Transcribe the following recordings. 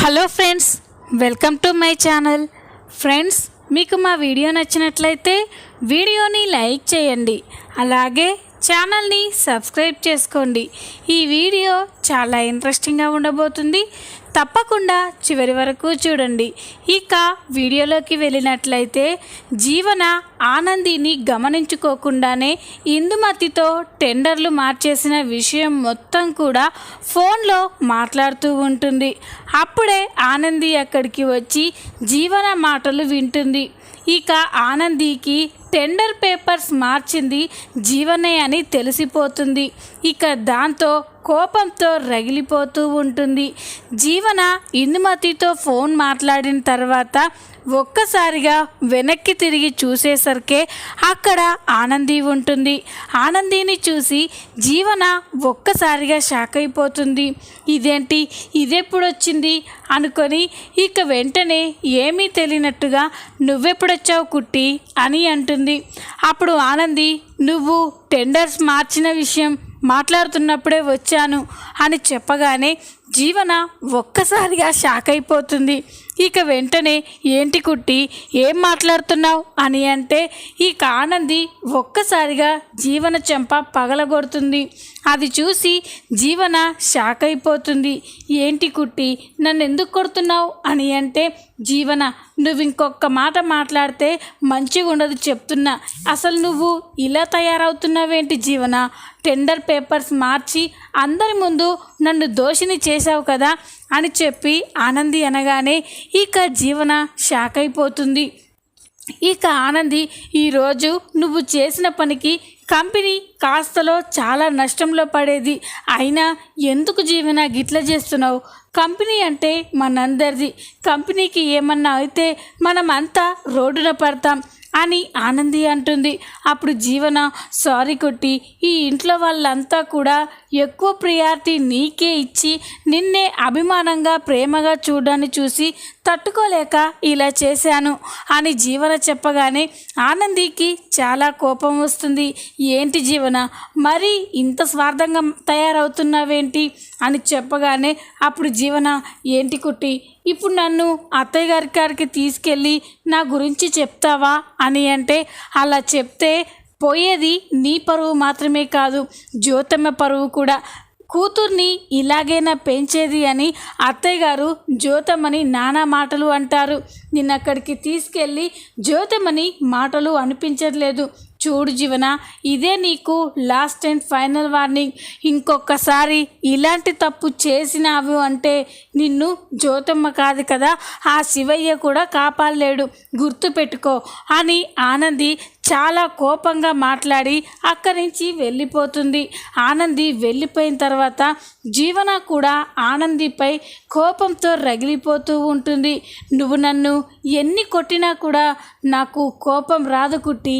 Hello friends, welcome to my channel. Friends, మీకు మా video నచ్చినట్లయితే వీడియోని లైక్ చేయండి, అలాగే ఛానల్ని సబ్స్క్రైబ్ చేసుకోండి. ఈ వీడియో చాలా ఇంట్రెస్టింగ్గా ఉండబోతుంది, తప్పకుండా చివరి వరకు చూడండి. ఇక వీడియోలోకి వెళ్ళినట్లయితే, జీవన ఆనందిని గమనించుకోకుండానే ఇందుమతితో టెండర్లు మార్చేసిన విషయం మొత్తం కూడా ఫోన్లో మాట్లాడుతూ ఉంటుంది. అప్పుడే ఆనంది అక్కడికి వచ్చి జీవన మాటలు వింటుంది. ఇక ఆనందికి టెండర్ పేపర్స్ మార్చింది జీవనే అని తెలిసిపోతుంది. ఇక దాంతో కోపంతో రగిలిపోతూ ఉంటుంది. జీవన ఇందుమతితో ఫోన్ మాట్లాడిన తర్వాత ఒక్కసారిగా వెనక్కి తిరిగి చూసేసరికే అక్కడ ఆనంది ఉంటుంది. ఆనందిని చూసి జీవన ఒక్కసారిగా షాక్ అయిపోతుంది. ఇదేంటి, ఇదెప్పుడొచ్చింది అనుకొని ఇక వెంటనే ఏమీ తెలియనట్టుగా నువ్వెప్పుడొచ్చావు కుట్టి అని అంటుంది. అప్పుడు ఆనంది, నువ్వు టెండర్స్ మార్చిన విషయం మాట్లాడుతున్నప్పుడే వచ్చాను అని చెప్పగానే జీవన ఒక్కసారిగా షాక్ అయిపోతుంది. ఇక వెంటనే ఏంటి కుట్టి, ఏం మాట్లాడుతున్నావు అని అంటే ఇక ఆనంది ఒక్కసారిగా జీవన చెంప పగలగొడుతుంది. అది చూసి జీవన షాక్ అయిపోతుంది. ఏంటి కుట్టి, నన్ను ఎందుకు కొడుతున్నావు అని అంటే, జీవన నువ్వు ఇంకొక మాట మాట్లాడితే మంచిగా ఉండదు చెప్తున్నా. అసలు నువ్వు ఇలా తయారవుతున్నావేంటి జీవన? టెండర్ పేపర్స్ మార్చి అందరి ముందు నన్ను దోషిని చేశావు కదా అని చెప్పి ఆనంది అనగానే ఇక జీవన షాక్ అయిపోతుంది. ఇక ఆనంది, ఈరోజు నువ్వు చేసిన పనికి కంపెనీ కాస్తలో చాలా నష్టంలో పడేది, అయినా ఎందుకు జీవన గిట్ల చేస్తున్నావు? కంపెనీ అంటే మనందరిది, కంపెనీకి ఏమన్నా అయితే మనం అంతా రోడ్డున పడతాం అని ఆనంది అంటుంది. అప్పుడు జీవన, సారీ కొట్టి, ఈ ఇంట్లో వాళ్ళంతా కూడా ఎక్కువ ప్రియారిటీ నీకే ఇచ్చి నిన్నే అభిమానంగా ప్రేమగా చూడడాన్ని చూసి తట్టుకోలేక ఇలా చేశాను అని జీవన చెప్పగానే ఆనందికి చాలా కోపం వస్తుంది. ఏంటి జీవన, మరి ఇంత స్వార్థంగా తయారవుతున్నావేంటి అని చెప్పగానే అప్పుడు జీవన, ఏంటి కుట్టి, ఇప్పుడు నన్ను అత్తయ్య గారికి తీసుకెళ్ళి నా గురించి చెప్తావా అని అంటే, అలా చెప్తే పోయేది నీ పరువు మాత్రమే కాదు, జ్యోతమ్మ పరువు కూడా. కూతుర్ని ఇలాగైనా పెంచేది అని అత్తయ్య గారు జ్యోతమ్మని నానా మాటలు అంటారు. నిన్నక్కడికి తీసుకెళ్ళి జ్యోతమ్మని మాటలు అనిపించట్లేదు. చూడు జీవన, ఇదే నీకు లాస్ట్ అండ్ ఫైనల్ వార్నింగ్. ఇంకొకసారి ఇలాంటి తప్పు చేసినావు అంటే నిన్ను జ్యోతమ్మ కాదు కదా, ఆ శివయ్య కూడా కాపాడలేడు, గుర్తుపెట్టుకో అని ఆనంది చాలా కోపంగా మాట్లాడి అక్కడి నుంచి వెళ్ళిపోతుంది. ఆనంది వెళ్ళిపోయిన తర్వాత జీవన కూడా ఆనందిపై కోపంతో రగిలిపోతూ ఉంటుంది. నువ్వు నన్ను ఎన్ని కొట్టినా కూడా నాకు కోపం రాదు కుట్టి,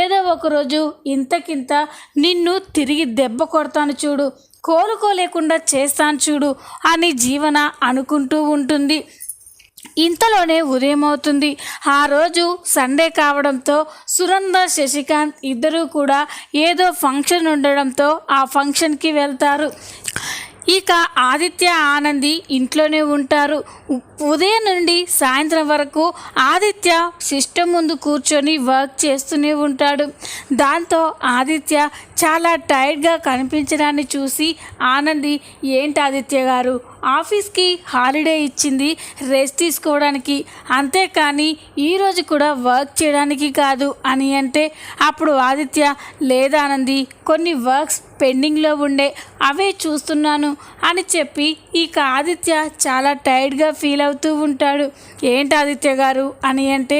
ఏదో ఒకరోజు ఇంతకింత నిన్ను తిరిగి దెబ్బ కొడతాను చూడు, కోలుకోలేకుండా చేస్తాను చూడు అని జీవన అనుకుంటూ ఉంటుంది. ఇంతలోనే ఉదయం అవుతుంది. ఆ రోజు సండే కావడంతో సురేందర్, శశికాంత్ ఇద్దరూ కూడా ఏదో ఫంక్షన్ ఉండడంతో ఆ ఫంక్షన్కి వెళ్తారు. ఇక ఆదిత్య, ఆనంది ఇంట్లోనే ఉంటారు. ఉదయం నుండి సాయంత్రం వరకు ఆదిత్య సిస్టమ్ ముందు కూర్చొని వర్క్ చేస్తూనే ఉంటాడు. దాంతో ఆదిత్య చాలా టైర్డ్గా కనిపించడాన్ని చూసి ఆనంది, ఏంటి ఆదిత్య గారు, ఆఫీస్కి హాలిడే ఇచ్చింది రెస్ట్ తీసుకోవడానికి, అంతేకాని ఈరోజు కూడా వర్క్ చేయడానికి కాదు అని అంటే అప్పుడు ఆదిత్య, లేదానంది, కొన్ని వర్క్స్ పెండింగ్లో ఉండే అవే చూస్తున్నాను అని చెప్పి ఇక ఆదిత్య చాలా టైర్డ్గా ఫీల్ అవుతూ ఉంటాడు. ఏంటి ఆదిత్య గారు అని అంటే,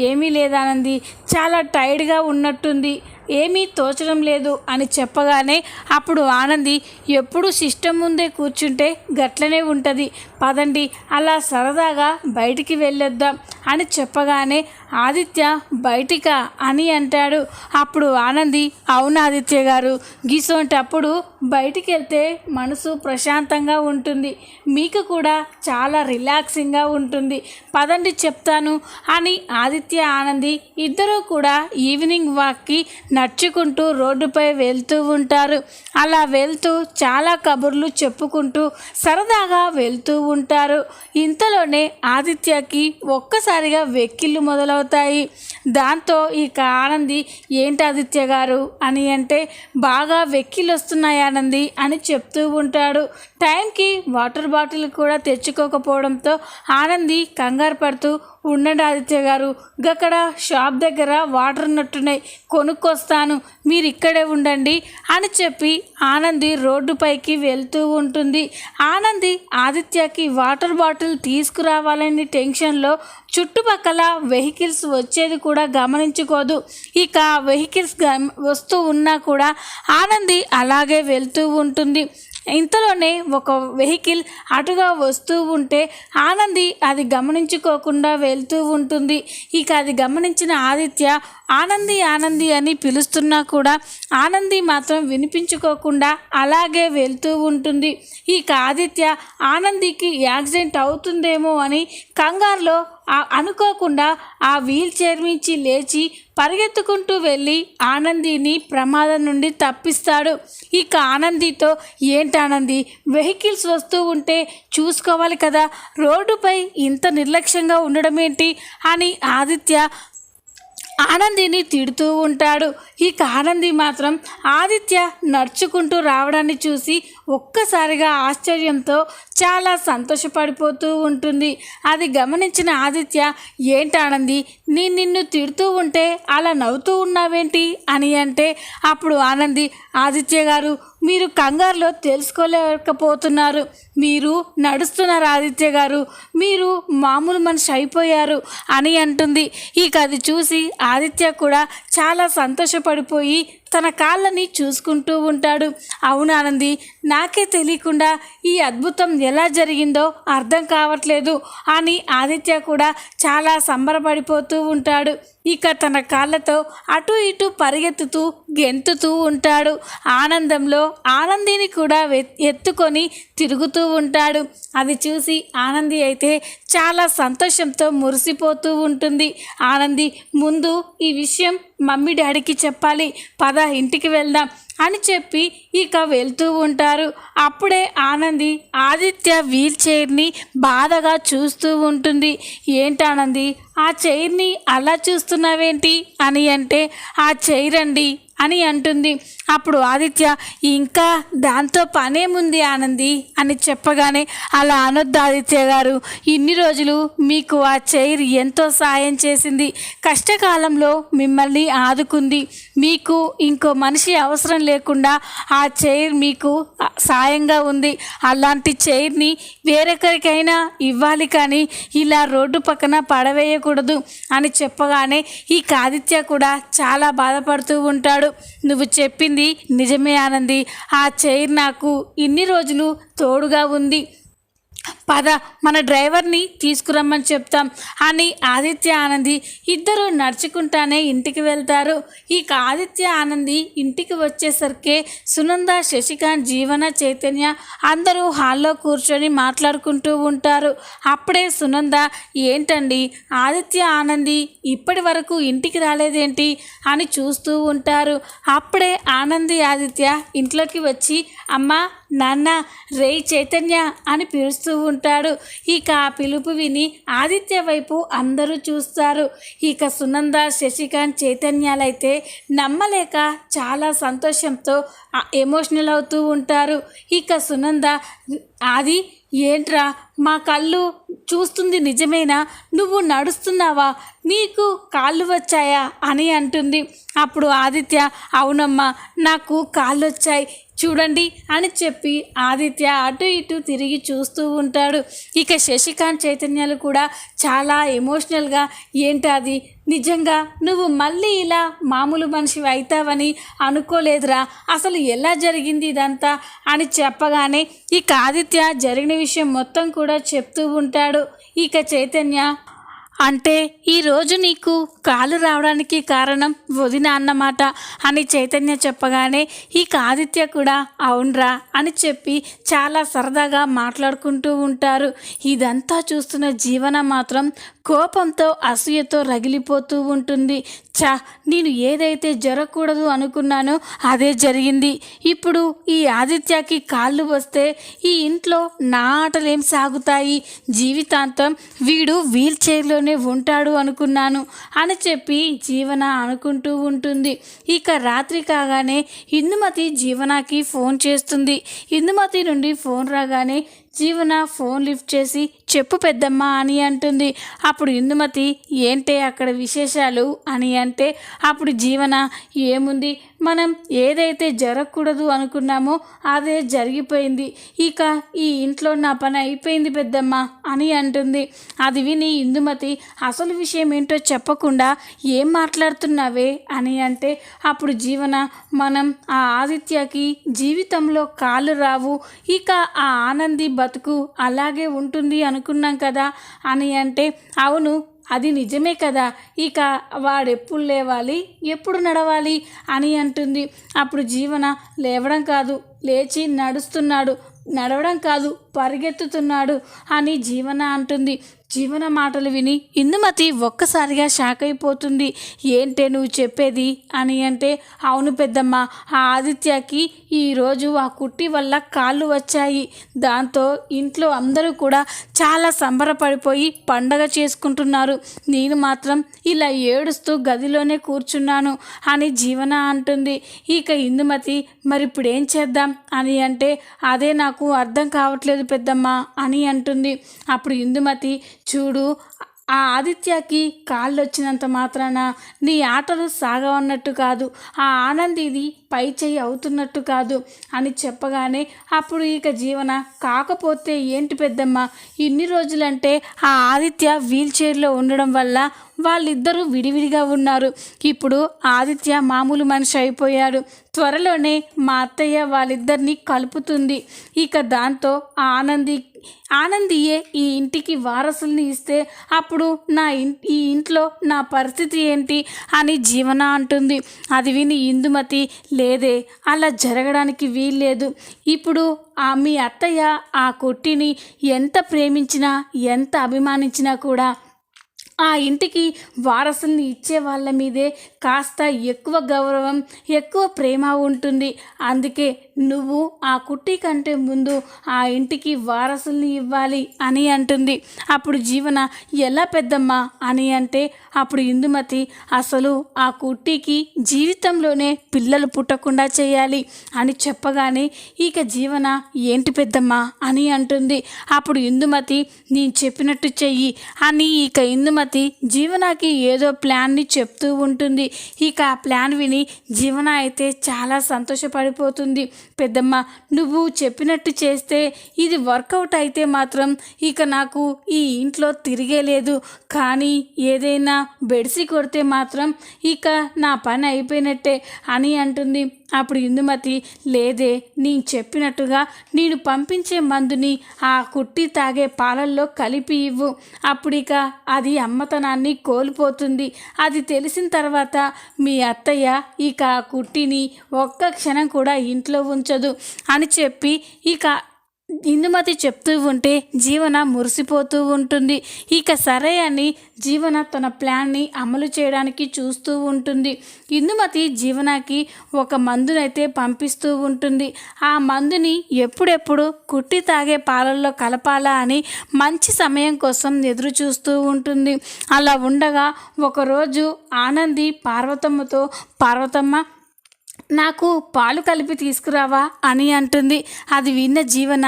ఏమీ లేదానంది, చాలా టైర్డ్గా ఉన్నట్టుంది, ఏమీ తోచడం లేదు అని చెప్పగానే అప్పుడు ఆనంది, ఎప్పుడు సిస్టమ్ ముందే కూర్చుంటే గట్లనే ఉంటుంది, పదండి అలా సరదాగా బయటికి వెళ్ళొద్దాం అని చెప్పగానే ఆదిత్య, బయటికా అని అంటాడు. అప్పుడు ఆనంది, అవును ఆదిత్య గారు, గిసోంటప్పుడు బయటికి వెళ్తే మనసు ప్రశాంతంగా ఉంటుంది, మీకు కూడా చాలా రిలాక్సింగ్గా ఉంటుంది, పదండి చెప్తాను అని ఆదిత్య, ఆనంది ఇద్దరూ కూడా ఈవినింగ్ వాక్కి నడుచుకుంటూ రోడ్డుపై వెళ్తూ ఉంటారు. అలా వెళ్తూ చాలా కబుర్లు చెప్పుకుంటూ సరదాగా వెళ్తూ ఉంటారు. ఇంతలోనే ఆదిత్యకి ఒక్కసారిగా వెక్కిళ్ళు మొదలవుతాయి. దాంతో ఇక ఆనంది, ఏంటి ఆదిత్య గారు అని అంటే, బాగా వెక్కిళ్ళు వస్తున్నాయి ఆనంది అని చెప్తూ ఉంటాడు. టైంకి వాటర్ బాటిల్ కూడా తెచ్చుకోకపోవడంతో ఆనంది కంగారు పడుతూ, ఉండండి ఆదిత్య గారు, గక్కడ షాప్ దగ్గర వాటర్ ఉన్నట్టున్నాయి, కొనుక్కొస్తాను, మీరు ఇక్కడే ఉండండి అని చెప్పి ఆనంది రోడ్డుపైకి వెళ్తూ ఉంటుంది. ఆనంది ఆదిత్యకి వాటర్ బాటిల్ తీసుకురావాలని టెన్షన్లో చుట్టుపక్కల వెహికల్స్ వచ్చేది కూడా గమనించుకోదు. ఇక వెహికల్స్ వస్తూ ఉన్నా కూడా ఆనంది అలాగే వెళ్తూ ఉంటుంది. ఇంతలోనే ఒక వెహికల్ అటుగా వస్తూ ఉంటే ఆనంది అది గమనించుకోకుండా వెళ్తూ ఉంటుంది. ఇక అది గమనించిన ఆదిత్య ఆనంది ఆనంది అని పిలుస్తున్నా కూడా ఆనంది మాత్రం వినిపించుకోకుండా అలాగే వెళ్తూ ఉంటుంది. ఇక ఆదిత్య ఆనందికి యాక్సిడెంట్ అవుతుందేమో అని కంగారులో అనుకోకుండా ఆ వీల్ చైర్ నుంచి లేచి పరిగెత్తుకుంటూ వెళ్ళి ఆనందిని ప్రమాదం నుండి తప్పిస్తాడు. ఇక ఆనందితో, ఏంటి ఆనంది, వెహికల్స్ వస్తూ ఉంటే చూసుకోవాలి కదా, రోడ్డుపై ఇంత నిర్లక్ష్యంగా ఉండడం ఏంటి అని ఆదిత్య ఆనందిని తిడుతూ ఉంటాడు. ఇక ఆనంది మాత్రం ఆదిత్య నడుచుకుంటూ రావడాన్ని చూసి ఒక్కసారిగా ఆశ్చర్యంతో చాలా సంతోషపడిపోతూ ఉంటుంది. అది గమనించిన ఆదిత్య, ఏంటి ఆనంది, నిన్ను తిడుతూ ఉంటే అలా నవ్వుతూ ఉన్నావేంటి అని అంటే, అప్పుడు ఆనంది, ఆదిత్య గారు, మీరు కంగారులో తెలుసుకోలేకపోతున్నారు, మీరు నడుస్తున్నారు ఆదిత్య గారు, మీరు మామూలు మనిషి అయిపోయారు అని అంటుంది. ఇక అది చూసి ఆదిత్య కూడా చాలా సంతోషపడిపోయి తన కాళ్ళని చూసుకుంటూ ఉంటాడు. అవును ఆనంది, నాకే తెలియకుండా ఈ అద్భుతం ఎలా జరిగిందో అర్థం కావట్లేదు అని ఆదిత్య కూడా చాలా సంబరపడిపోతూ ఉంటాడు. ఇక తన కాళ్ళతో అటు ఇటు పరిగెత్తుతూ గెంతుతూ ఉంటాడు. ఆనందంలో ఆనందిని కూడా ఎత్తుకొని తిరుగుతూ ఉంటాడు. అది చూసి ఆనంది అయితే చాలా సంతోషంతో మురిసిపోతూ ఉంటుంది. ఆనంది, ముందు ఈ విషయం మమ్మీ డాడీకి చెప్పాలి, పద ఇంటికి వెళ్దాం అని చెప్పి ఇక వెళ్తూ ఉంటారు. అప్పుడే ఆనంది ఆదిత్య వీల్ చైర్ని బాధగా చూస్తూ ఉంటుంది. ఏంటానంది, ఆ చైర్ని అలా చూస్తున్నావేంటి అని అంటే, ఆ చైర్ అండి అని అంటుంది. అప్పుడు ఆదిత్య, ఇంకా దాంతో పనేముంది ఆనంది అని చెప్పగానే, అలా అనొద్దు ఆదిత్య గారు, ఇన్ని రోజులు మీకు ఆ చైర్ ఎంతో సాయం చేసింది, కష్టకాలంలో మిమ్మల్ని ఆదుకుంది, మీకు ఇంకో మనిషి అవసరం లేకుండా ఆ చైర్ మీకు సాయంగా ఉంది. అలాంటి చైర్ని వేరొకరికైనా ఇవ్వాలి కానీ ఇలా రోడ్డు పక్కన పడవేయకూడదు అని చెప్పగానే ఈ ఆదిత్య కూడా చాలా బాధపడుతూ ఉంటాడు. నువ్వు చెప్పింది నిజమే ఆనంది, ఆ చైర్ నాకు ఇన్ని రోజులు తోడుగా ఉంది, పద మన డ్రైవర్ని తీసుకురమ్మని చెప్తాం అని ఆదిత్య ఆనంది ఇద్దరు నడుచుకుంటానే ఇంటికి వెళ్తారు. ఇక ఆదిత్య ఆనంది ఇంటికి వచ్చేసరికి సునంద, శశికాంత్, జీవన, చైతన్య అందరూ హాల్లో కూర్చొని మాట్లాడుకుంటూ ఉంటారు. అప్పుడే సునంద, ఏంటండి ఆదిత్య ఆనంది ఇప్పటి వరకు ఇంటికి రాలేదేంటి అని చూస్తూ ఉంటారు. అప్పుడే ఆనంది ఆదిత్య ఇంట్లోకి వచ్చి, అమ్మా నాన్న, రేయ్ చైతన్య అని పిలుస్తూ ఉంటాడు. ఇక ఆ పిలుపు విని ఆదిత్య వైపు అందరూ చూస్తారు. ఇక సునంద, శశికాంత్, చైతన్యాలైతే నమ్మలేక చాలా సంతోషంతో ఎమోషనల్ అవుతూ ఉంటారు. ఇక సునంద, ఆది ఏంట్రా మా కళ్ళు చూస్తుంది నిజమేనా, నువ్వు నడుస్తున్నావా, నీకు కాళ్ళు వచ్చాయా అని అంటుంది. అప్పుడు ఆదిత్య, అవునమ్మా నాకు కాళ్ళు వచ్చాయి చూడండి అని చెప్పి ఆదిత్య అటు ఇటు తిరిగి చూస్తూ ఉంటాడు. ఇక శశికాంత్, చైతన్యాలు కూడా చాలా ఎమోషనల్గా, ఏంటది నిజంగా నువ్వు మళ్ళీ ఇలా మామూలు మనిషివి అవుతావని అనుకోలేదురా, అసలు ఎలా జరిగింది ఇదంతా అని చెప్పగానే ఇక ఆదిత్య జరిగిన విషయం మొత్తం కూడా చెప్తూ ఉంటాడు. ఇక చైతన్య, అంటే ఈరోజు నీకు కాలు రావడానికి కారణం వదిన అన్నమాట అని చైతన్య చెప్పగానే ఇక ఆదిత్య కూడా అవునరా అని చెప్పి చాలా సరదాగా మాట్లాడుకుంటూ ఉంటారు. ఇదంతా చూస్తున్న జీవన మాత్రం కోపంతో అసూయతో రగిలిపోతూ ఉంటుంది. నేను ఏదైతే జరగకూడదు అనుకున్నానో అదే జరిగింది. ఇప్పుడు ఈ ఆదిత్యకి కాళ్ళు వస్తే ఈ ఇంట్లో నా ఆటలేం సాగుతాయి, జీవితాంతం వీడు వీల్ చైర్లోనే ఉంటాడు అనుకున్నాను అని చెప్పి జీవన అనుకుంటూ ఉంటుంది. ఇక రాత్రి కాగానే ఇందుమతి జీవనకి ఫోన్ చేస్తుంది. ఇందుమతి నుండి ఫోన్ రాగానే జీవన ఫోన్ లిఫ్ట్ చేసి చెప్పు పెద్దమ్మ అని అంటుంది. అప్పుడు ఇందుమతి ఏంటే అక్కడ విశేషాలు అని అంటే అప్పుడు జీవన ఏముంది, మనం ఏదైతే జరగకూడదు అనుకున్నామో అదే జరిగిపోయింది. ఇక ఈ ఇంట్లో నా పని అయిపోయింది పెద్దమ్మ అని అంటుంది. అది విని ఇందుమతి అసలు విషయం ఏంటో చెప్పకుండా ఏం మాట్లాడుతున్నావే అని అంటే అప్పుడు జీవన మనం ఆ ఆదిత్యకి జీవితంలో కాళ్ళు రావు, ఇక ఆ ఆనంది బతుకు అలాగే ఉంటుంది అనుకున్నాం కదా అని అంటే అవును అది నిజమే కదా, ఇక వాడెప్పుడు లేవాలి ఎప్పుడు నడవాలి అని అంటుంది. అప్పుడు జీవన లేవడం కాదు లేచి నడవడం కాదు పరిగెత్తుతున్నాడు అని జీవన అంటుంది. జీవన మాటలు విని ఇందుమతి ఒక్కసారిగా షాక్ అయిపోతుంది. ఏంటే నువ్వు చెప్పేది అని అంటే అవును పెద్దమ్మ, ఆ ఆదిత్యకి ఈరోజు ఆ కుట్టి వల్ల కాళ్ళు వచ్చాయి. దాంతో ఇంట్లో అందరూ కూడా చాలా సంబరపడిపోయి పండగ చేసుకుంటున్నారు. నేను మాత్రం ఇలా ఏడుస్తూ గదిలోనే కూర్చున్నాను అని జీవన అంటుంది. ఇక ఇందుమతి మరి ఇప్పుడు ఏం చేద్దాం అని అంటే అదే నాకు అర్థం కావట్లేదు పెద్దమ్మ అని అంటుంది. అప్పుడు ఇందుమతి చూడు, ఆ ఆదిత్యకి కాళ్ళు వచ్చినంత మాత్రాన నీ ఆటలు సాగవన్నట్టు కాదు, ఆ ఆనందిది పై చెయ్యి అవుతున్నట్టు కాదు అని చెప్పగానే అప్పుడు ఇక జీవన కాకపోతే ఏంటి పెద్దమ్మ, ఇన్ని రోజులంటే ఆ ఆదిత్య వీల్ చైర్లో ఉండడం వల్ల వాళ్ళిద్దరూ విడివిడిగా ఉన్నారు. ఇప్పుడు ఆదిత్య మామూలు మనిషి అయిపోయాడు. త్వరలోనే మా అత్తయ్య వాళ్ళిద్దరినీ కలుపుతుంది. ఇక దాంతో ఆనందియే ఈ ఇంటికి వారసుల్ని ఇస్తే అప్పుడు ఈ ఇంట్లో నా పరిస్థితి ఏంటి అని జీవన అంటుంది. అది విని ఇందుమతి లేదే అలా జరగడానికి వీల్లేదు. ఇప్పుడు మీ అత్తయ్య ఆ కొట్టిని ఎంత ప్రేమించినా ఎంత అభిమానించినా కూడా ఆ ఇంటికి వారసుల్ని ఇచ్చే వాళ్ళ మీదే కాస్త ఎక్కువ గౌరవం ఎక్కువ ప్రేమ ఉంటుంది. అందుకే నువ్వు ఆ కుట్టి కంటే ముందు ఆ ఇంటికి వారసుల్ని ఇవ్వాలి అని అంటుంది. అప్పుడు జీవన ఎలా పెద్దమ్మ అని అంటే అప్పుడు ఇందుమతి అసలు ఆ కుట్టికి జీవితంలోనే పిల్లలు పుట్టకుండా చేయాలి అని చెప్పగానే ఇక జీవన ఏంటి పెద్దమ్మ అని అంటుంది. అప్పుడు ఇందుమతి నేను చెప్పినట్టు చెయ్యి అని ఇక ఇందుమతి జీవనకి ఏదో ప్లాన్ని చెప్తూ ఉంటుంది. ఇక ఆ ప్లాన్ విని జీవన అయితే చాలా సంతోషపడిపోతుంది. పెద్దమ్మ నువ్వు చెప్పినట్టు చేస్తే ఇది వర్కౌట్ అయితే మాత్రం ఇక నాకు ఈ ఇంట్లో తిరిగే లేదు, కానీ ఏదైనా బెడిసి కొడితే మాత్రం ఇక నా పని అయిపోయినట్టే అని అంటుంది. అప్పుడు ఇందుమతి లేదే, నేను చెప్పినట్టుగా నేను పంపించే మందుని ఆ కుట్టి తాగే పాలల్లో కలిపి ఇవ్వు, అప్పుడు ఇక అది అమ్మతనాన్ని కోల్పోతుంది. అది తెలిసిన తర్వాత మీ అత్తయ్య ఇక ఆ కుట్టిని ఒక్క క్షణం కూడా ఇంట్లో ఉంచదు అని చెప్పి ఇక ఇందుమతి చెప్తూ ఉంటే జీవన మురిసిపోతూ ఉంటుంది. ఇక సరే అని జీవన తన ప్లాన్ని అమలు చేయడానికి చూస్తూ ఉంటుంది. ఇందుమతి జీవనకి ఒక మందునైతే పంపిస్తూ ఉంటుంది. ఆ మందుని ఎప్పుడెప్పుడు కుట్టి తాగే పాలల్లో కలపాలా అని మంచి సమయం కోసం ఎదురు చూస్తూ ఉంటుంది. అలా ఉండగా ఒకరోజు ఆనంది పార్వతమ్మ నాకు పాలు కలిపి తీసుకురావా అని అంటుంది. అది విన్న జీవన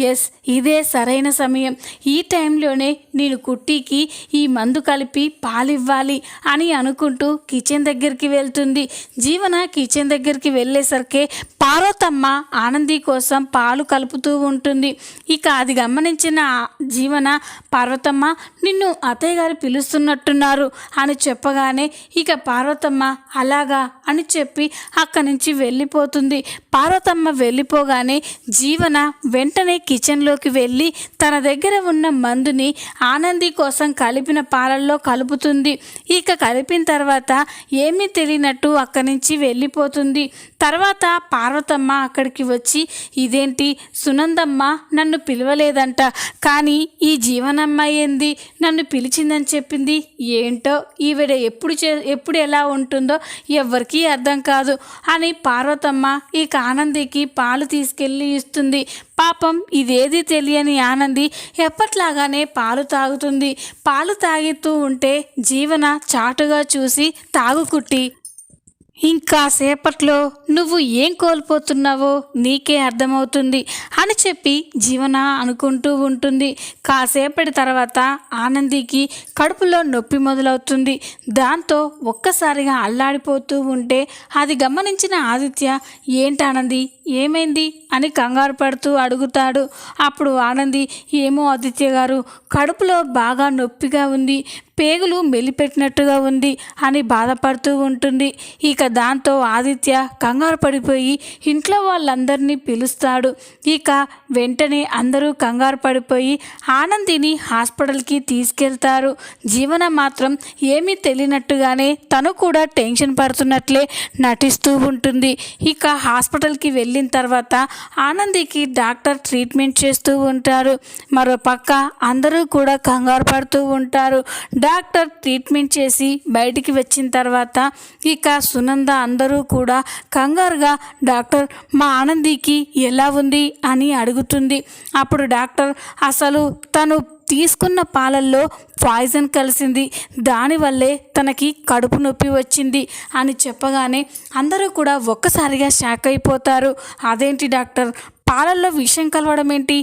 ఎస్ ఇదే సరైన సమయం, ఈ టైంలోనే నేను కుట్టికి ఈ మందు కలిపి పాలు ఇవ్వాలి అని అనుకుంటూ కిచెన్ దగ్గరికి వెళ్తుంది. జీవన కిచెన్ దగ్గరికి వెళ్ళేసరికి పార్వతమ్మ ఆనంది కోసం పాలు కలుపుతూ ఉంటుంది. ఇక అది గమనించిన జీవన పార్వతమ్మ నిన్ను అత్తయ్య గారు పిలుస్తున్నట్టున్నారు అని చెప్పగానే ఇక పార్వతమ్మ అలాగా అని చెప్పి అక్కడి నుంచి వెళ్ళిపోతుంది. పార్వతమ్మ వెళ్ళిపోగానే జీవన వెంటనే కిచెన్లోకి వెళ్ళి తన దగ్గర ఉన్న మందుని ఆనంది కోసం కలిపిన పాలల్లో కలుపుతుంది. ఇక కలిపిన తర్వాత ఏమీ తెలియనట్టు అక్కడి నుంచి వెళ్ళిపోతుంది. తర్వాత పార్వతమ్మ అక్కడికి వచ్చి, ఇదేంటి సునందమ్మ నన్ను పిలవలేదంట, కానీ ఈ జీవనమ్మ ఏంది నన్ను పిలిచిందని చెప్పింది, ఏంటో ఈవిడ ఎప్పుడు ఎలా ఉంటుందో ఎవ్వరికీ అర్థం కాదు అని పార్వతమ్మ ఇక ఆనందికి పాలు తీసుకెళ్ళి ఇస్తుంది. పాపం ఇదేది తెలియని ఆనంది ఎప్పట్లాగానే పాలు తాగుతుంది. పాలు తాగుతూ ఉంటే జీవన చాటుగా చూసి, తాగుకుట్టి ఇంకా సేపట్లో నువ్వు ఏం కోల్పోతున్నావో నీకే అర్థమవుతుంది అని చెప్పి జీవన అనుకుంటూ ఉంటుంది. కాసేపటి తర్వాత ఆనందికి కడుపులో నొప్పి మొదలవుతుంది. దాంతో ఒక్కసారిగా అల్లాడిపోతూ ఉంటే అది గమనించిన ఆదిత్య, ఏంటానంది ఏమైంది అని కంగారు పడుతూ అడుగుతాడు. అప్పుడు ఆనంది, ఏమో ఆదిత్య గారు, కడుపులో బాగా నొప్పిగా ఉంది, పేగులు మెలిపెట్టినట్టుగా ఉంది అని బాధపడుతూ ఉంటుంది. ఇక దాంతో ఆదిత్య కంగారు పడిపోయి ఇంట్లో వాళ్ళందరినీ పిలుస్తాడు. ఇక వెంటనే అందరూ కంగారు పడిపోయి ఆనందిని హాస్పిటల్కి తీసుకెళ్తారు. జీవన మాత్రం ఏమీ తెలియనట్టుగానే తను కూడా టెన్షన్ పడుతున్నట్లే నటిస్తూ ఉంటుంది. ఇక హాస్పిటల్కి వెళ్ళిన తర్వాత ఆనందికి డాక్టర్ ట్రీట్మెంట్ చేస్తూ ఉంటారు. మరోపక్క అందరూ కూడా కంగారు పడుతూ ఉంటారు. డాక్టర్ ట్రీట్మెంట్ చేసి బయటికి వచ్చిన తర్వాత ఇక సునంద అందరూ కూడా కంగారుగా, డాక్టర్ మా ఆనందికి ఎలా ఉంది అని అడుగుతుంది. అప్పుడు డాక్టర్, అసలు తను తీసుకున్న పాలల్లో పాయిజన్ కలిసింది, దానివల్లే తనకి కడుపు నొప్పి వచ్చింది అని చెప్పగానే అందరూ కూడా ఒక్కసారిగా షాక్ అయిపోతారు. అదేంటి డాక్టర్, పాలల్లో విషం కలవడం ఏంటి,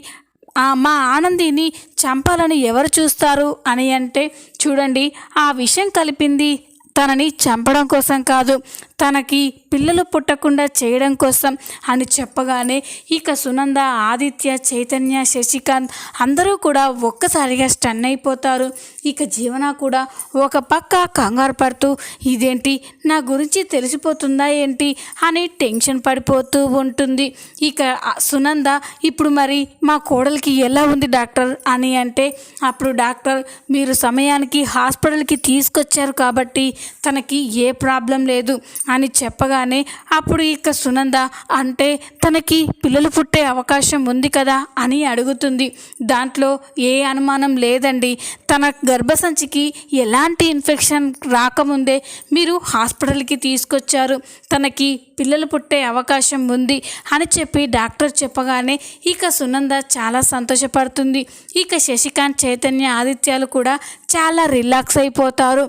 మా ఆనందిని చంపాలని ఎవరు చూస్తారు అని అంటే, చూడండి ఆ విషం కలిపింది తనని చంపడం కోసం కాదు, తనకి పిల్లలు పుట్టకుండా చేయడం కోసం అని చెప్పగానే ఇక సునంద, ఆదిత్య, చైతన్య, శశికాంత్ అందరూ కూడా ఒక్కసారిగా స్టన్ అయిపోతారు. ఇక జీవన కూడా ఒక పక్క కంగారు పడుతూ, ఇదేంటి నా గురించి తెలిసిపోతుందా ఏంటి అని టెన్షన్ పడిపోతూ ఉంటుంది. ఇక సునంద, ఇప్పుడు మరి మా కోడలికి ఎలా ఉంది డాక్టర్ అని అంటే, అప్పుడు డాక్టర్, మీరు సమయానికి హాస్పిటల్కి తీసుకొచ్చారు కాబట్టి తనకి ఏ ప్రాబ్లం లేదు అని చెప్పగానే అప్పుడు ఇక సునంద, అంటే తనకి పిల్లలు పుట్టే అవకాశం ఉంది కదా అని అడుగుతుంది. దాంట్లో ఏ అనుమానం లేదండి, తన గర్భసంచికి ఎలాంటి ఇన్ఫెక్షన్ రాకముందే మీరు హాస్పిటల్కి తీసుకొచ్చారు, తనకి పిల్లలు పుట్టే అవకాశం ఉంది అని చెప్పి డాక్టర్ చెప్పగానే ఇక సునంద చాలా సంతోషపడుతుంది. ఇక శశికాంత్, చైతన్య, ఆదిత్యాలు కూడా చాలా రిలాక్స్ అయిపోతారు.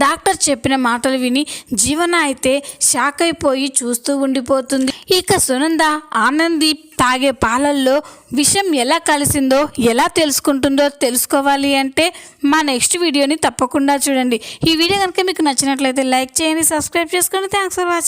డాక్టర్ చెప్పిన మాటలు విని జీవన అయితే షాక్ అయిపోయి చూస్తూ ఉండిపోతుంది. ఇక సునంద ఆనంది తాగే పాలల్లో విషం ఎలా కలిసిందో ఎలా తెలుసుకుంటుందో తెలుసుకోవాలి అంటే మా నెక్స్ట్ వీడియోని తప్పకుండా చూడండి. ఈ వీడియో కనుక మీకు నచ్చినట్లయితే లైక్ చేయండి, సబ్స్క్రైబ్ చేసుకోండి. Thanks for watching.